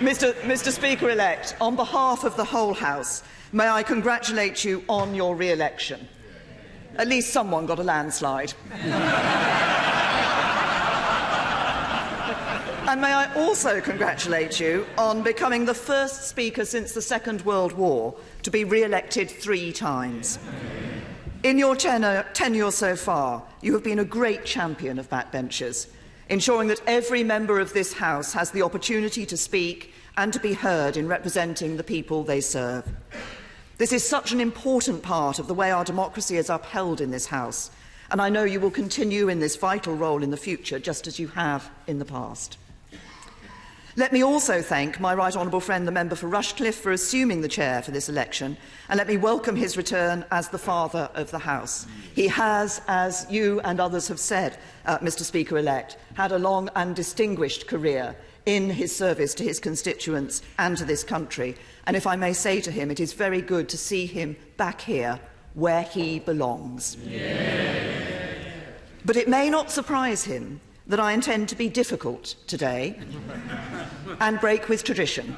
Mr. Speaker-elect, on behalf of the whole House, may I congratulate you on your re-election. At least someone got a landslide. And may I also congratulate you on becoming the first Speaker since the Second World War to be re-elected 3 times. In your tenure so far, you have been a great champion of backbenchers, ensuring that every member of this House has the opportunity to speak and to be heard in representing the people they serve. This is such an important part of the way our democracy is upheld in this House, and I know you will continue in this vital role in the future, just as you have in the past. Let me also thank my right honourable friend, the member for Rushcliffe, for assuming the chair for this election, and let me welcome his return as the father of the House. He has, as you and others have said, Mr. Speaker-elect, had a long and distinguished career in his service to his constituents and to this country. And if I may say to him, it is very good to see him back here where he belongs. Yeah. But it may not surprise him that I intend to be difficult today and break with tradition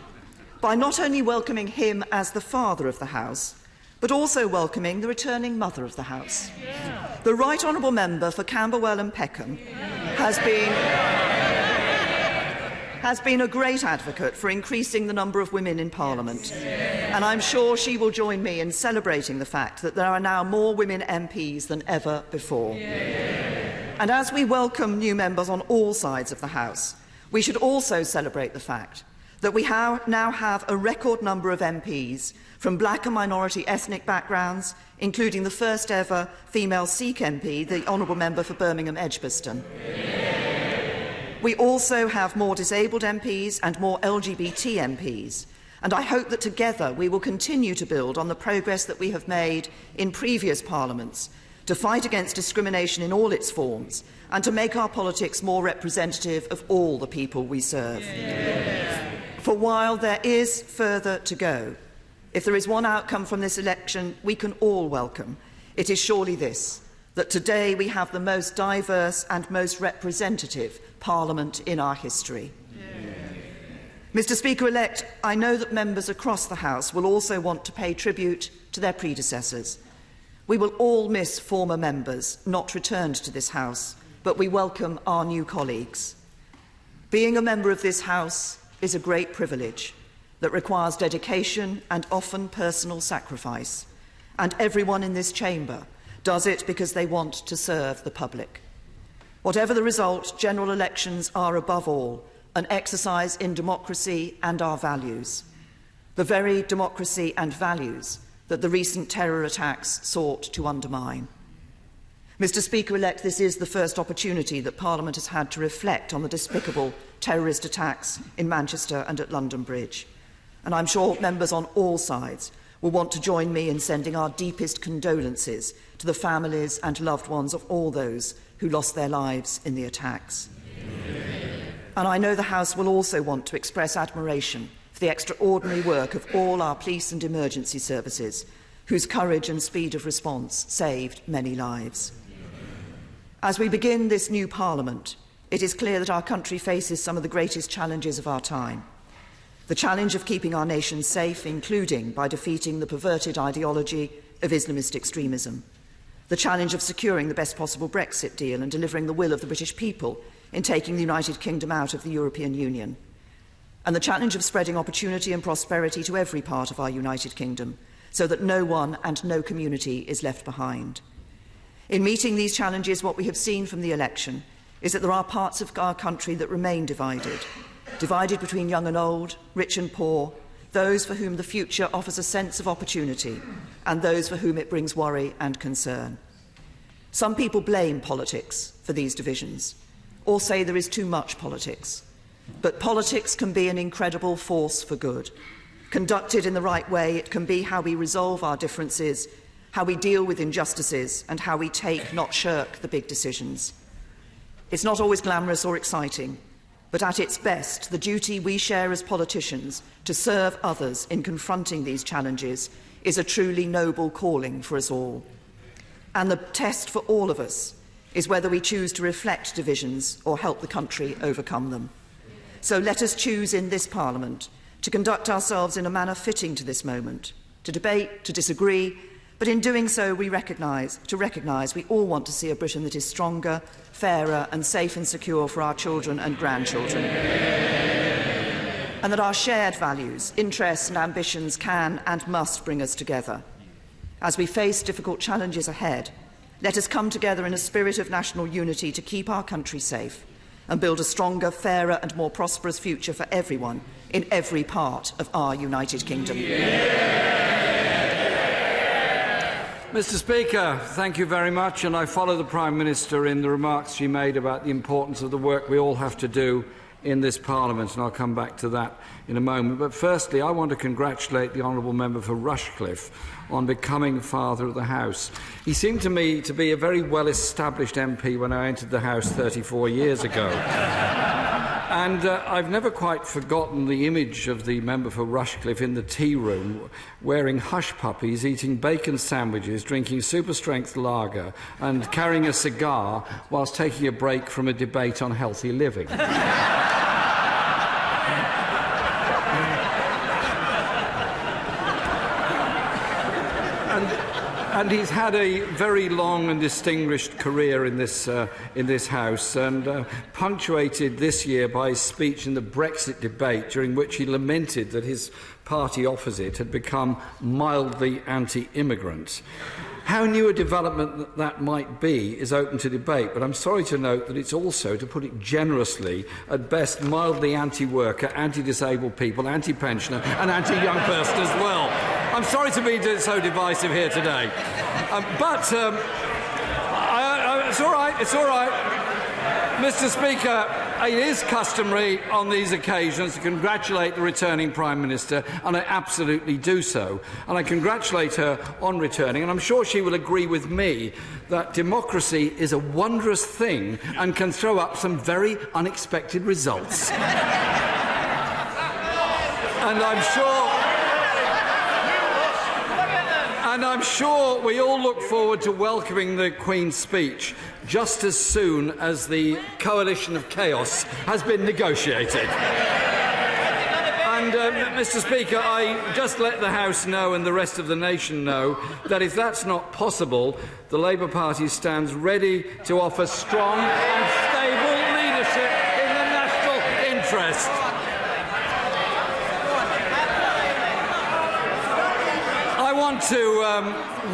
by not only welcoming him as the father of the House, but also welcoming the returning mother of the House. Yeah. The Right Honourable Member for Camberwell and Peckham has been a great advocate for increasing the number of women in Parliament. Yeah. And I'm sure she will join me in celebrating the fact that there are now more women MPs than ever before. Yeah. And as we welcome new members on all sides of the House, we should also celebrate the fact that we now have a record number of MPs from black and minority ethnic backgrounds, including the first ever female Sikh MP, the Honourable Member for Birmingham Edgbaston. Yeah. We also have more disabled MPs and more LGBT MPs, and I hope that together we will continue to build on the progress that we have made in previous parliaments to fight against discrimination in all its forms and to make our politics more representative of all the people we serve. Yeah. For while there is further to go, if there is one outcome from this election we can all welcome, it is surely this, that today we have the most diverse and most representative Parliament in our history. Yeah. Mr. Speaker-elect, I know that members across the House will also want to pay tribute to their predecessors. We will all miss former members not returned to this House, but we welcome our new colleagues. Being a member of this House is a great privilege that requires dedication and often personal sacrifice, and everyone in this chamber does it because they want to serve the public. Whatever the result, general elections are above all an exercise in democracy and our values, the very democracy and values that the recent terror attacks sought to undermine. Mr. Speaker-elect, this is the first opportunity that Parliament has had to reflect on the despicable terrorist attacks in Manchester and at London Bridge. And I'm sure members on all sides will want to join me in sending our deepest condolences to the families and loved ones of all those who lost their lives in the attacks. And I know the House will also want to express admiration for the extraordinary work of all our police and emergency services, whose courage and speed of response saved many lives. As we begin this new Parliament, it is clear that our country faces some of the greatest challenges of our time. The challenge of keeping our nation safe, including by defeating the perverted ideology of Islamist extremism. The challenge of securing the best possible Brexit deal and delivering the will of the British people in taking the United Kingdom out of the European Union. And the challenge of spreading opportunity and prosperity to every part of our United Kingdom, so that no one and no community is left behind. In meeting these challenges, what we have seen from the election is that there are parts of our country that remain divided between young and old, rich and poor, those for whom the future offers a sense of opportunity, and those for whom it brings worry and concern. Some people blame politics for these divisions, or say there is too much politics. But politics can be an incredible force for good. Conducted in the right way, it can be how we resolve our differences, how we deal with injustices, and how we take, not shirk, the big decisions. It's not always glamorous or exciting, but at its best, the duty we share as politicians to serve others in confronting these challenges is a truly noble calling for us all. And the test for all of us is whether we choose to reflect divisions or help the country overcome them. So let us choose in this Parliament to conduct ourselves in a manner fitting to this moment, to debate, to disagree, but in doing so we recognise we all want to see a Britain that is stronger, fairer and safe and secure for our children and grandchildren. And that our shared values, interests and ambitions can and must bring us together. As we face difficult challenges ahead, let us come together in a spirit of national unity to keep our country safe and build a stronger, fairer and more prosperous future for everyone in every part of our United Kingdom. Mr. Speaker, thank you very much, and I follow the Prime Minister in the remarks she made about the importance of the work we all have to do in this Parliament, and I'll come back to that in a moment. But firstly, I want to congratulate the Honourable Member for Rushcliffe on becoming Father of the House. He seemed to me to be a very well-established MP when I entered the House 34 years ago. And I've never quite forgotten the image of the member for Rushcliffe in the tea room, wearing hush puppies, eating bacon sandwiches, drinking super-strength lager and carrying a cigar whilst taking a break from a debate on healthy living. And he's had a very long and distinguished career in this House, and punctuated this year by his speech in the Brexit debate, during which he lamented that his party opposite had become mildly anti-immigrant. How new a development that might be is open to debate, but I'm sorry to note that it's also, to put it generously, at best mildly anti-worker, anti-disabled people, anti-pensioner and anti-young person as well. I'm sorry to be so divisive here today. It's all right, it's all right. Mr. Speaker, it is customary on these occasions to congratulate the returning Prime Minister, and I absolutely do so. And I congratulate her on returning, and I'm sure she will agree with me that democracy is a wondrous thing and can throw up some very unexpected results. And I'm sure we all look forward to welcoming the Queen's speech just as soon as the coalition of chaos has been negotiated. And, Mr. Speaker, I just let the House know and the rest of the nation know that if that's not possible, the Labour Party stands ready to offer strong and stable leadership in the national interest. I want to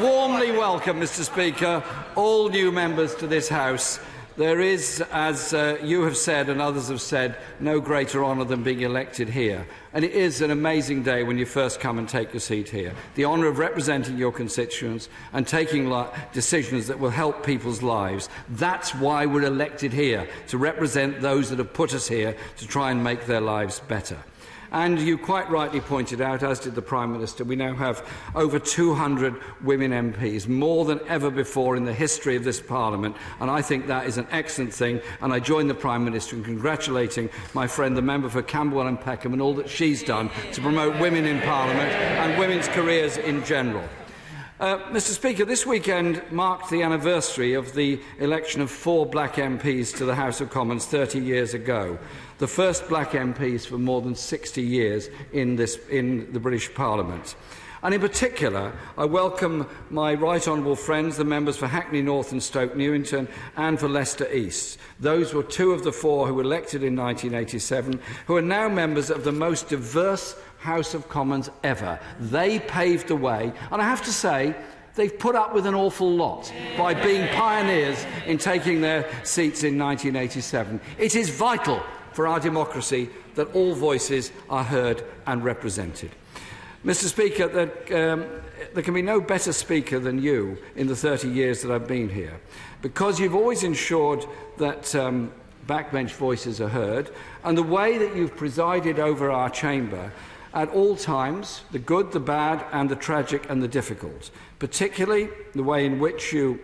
warmly welcome, Mr. Speaker, all new members to this House. There is, as you have said and others have said, no greater honour than being elected here. And it is an amazing day when you first come and take your seat here. The honour of representing your constituents and taking decisions that will help people's lives. That's why we're elected here, to represent those that have put us here to try and make their lives better. And you quite rightly pointed out, as did the Prime Minister, we now have over 200 women MPs, more than ever before in the history of this Parliament, and I think that is an excellent thing, and I join the Prime Minister in congratulating my friend, the member for Camberwell and Peckham, and all that she's done to promote women in Parliament and women's careers in general. Mr. Speaker, this weekend marked the anniversary of the election of 4 black MPs to the House of Commons 30 years ago, the first black MPs for more than 60 years in the British Parliament. And in particular, I welcome my right honourable friends, the members for Hackney North and Stoke Newington, and for Leicester East. Those were 2 of the 4 who were elected in 1987, who are now members of the most diverse House of Commons ever. They paved the way, and I have to say, they've put up with an awful lot by being pioneers in taking their seats in 1987. It is vital for our democracy that all voices are heard and represented. Mr. Speaker, there can be no better speaker than you in the 30 years that I've been here, because you've always ensured that backbench voices are heard, and the way that you've presided over our chamber at all times, the good, the bad and the tragic and the difficult, particularly the way in which you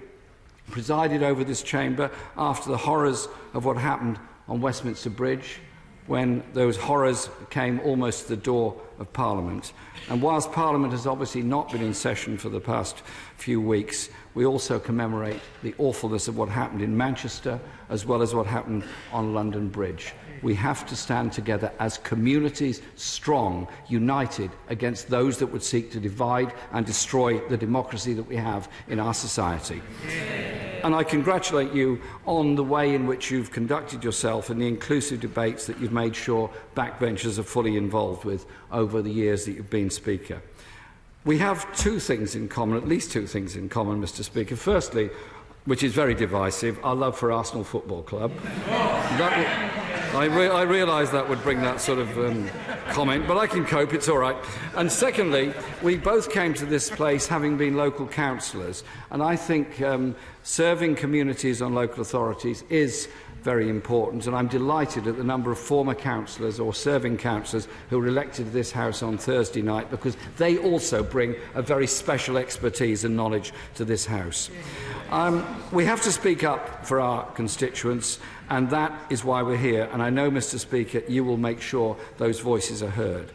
presided over this chamber after the horrors of what happened on Westminster Bridge, when those horrors came almost to the door of Parliament. And whilst Parliament has obviously not been in session for the past few weeks, we also commemorate the awfulness of what happened in Manchester, as well as what happened on London Bridge. We have to stand together as communities, strong, united against those that would seek to divide and destroy the democracy that we have in our society. And I congratulate you on the way in which you've conducted yourself and the inclusive debates that you've made sure backbenchers are fully involved with over the years that you've been Speaker. We have two things in common, at least two things in common, Mr. Speaker. Firstly, which is very divisive, our love for Arsenal Football Club. I realise that would bring that sort of comment, but I can cope, it's all right. And secondly, we both came to this place having been local councillors, and I think serving communities on local authorities is very important, and I'm delighted at the number of former councillors or serving councillors who were elected to this House on Thursday night, because they also bring a very special expertise and knowledge to this House. We have to speak up for our constituents, and that is why we're here, and I know, Mr. Speaker, you will make sure those voices are heard.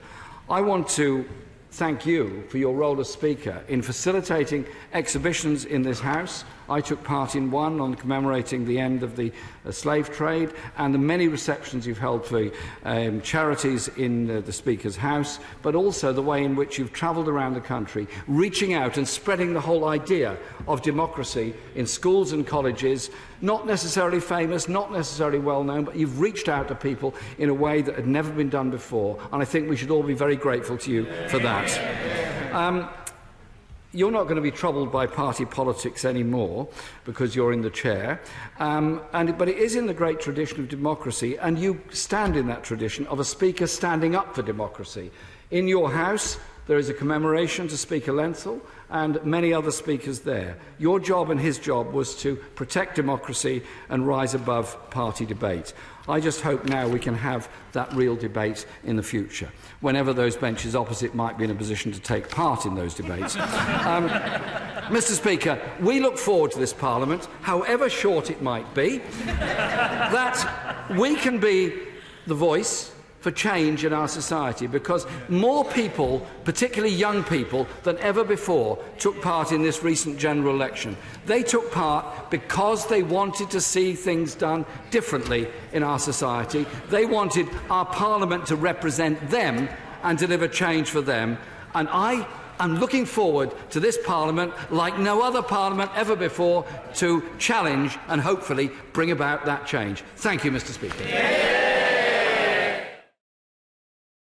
I want to thank you for your role as Speaker in facilitating exhibitions in this House. I took part in one on commemorating the end of the slave trade, and the many receptions you've held for charities in the Speaker's house, but also the way in which you've travelled around the country, reaching out and spreading the whole idea of democracy in schools and colleges, not necessarily famous, not necessarily well known, but you've reached out to people in a way that had never been done before, and I think we should all be very grateful to you for that. You're not going to be troubled by party politics anymore because you're in the chair, but it is in the great tradition of democracy, and you stand in that tradition of a Speaker standing up for democracy. In your House, there is a commemoration to Speaker Lenthal and many other speakers there. Your job and his job was to protect democracy and rise above party debate. I just hope now we can have that real debate in the future, whenever those benches opposite might be in a position to take part in those debates. Mr. Speaker, we look forward to this Parliament, however short it might be, that we can be the voice for change in our society, because more people, particularly young people, than ever before took part in this recent general election. They took part because they wanted to see things done differently in our society. They wanted our Parliament to represent them and deliver change for them. And I am looking forward to this Parliament, like no other Parliament ever before, to challenge and hopefully bring about that change. Thank you, Mr. Speaker.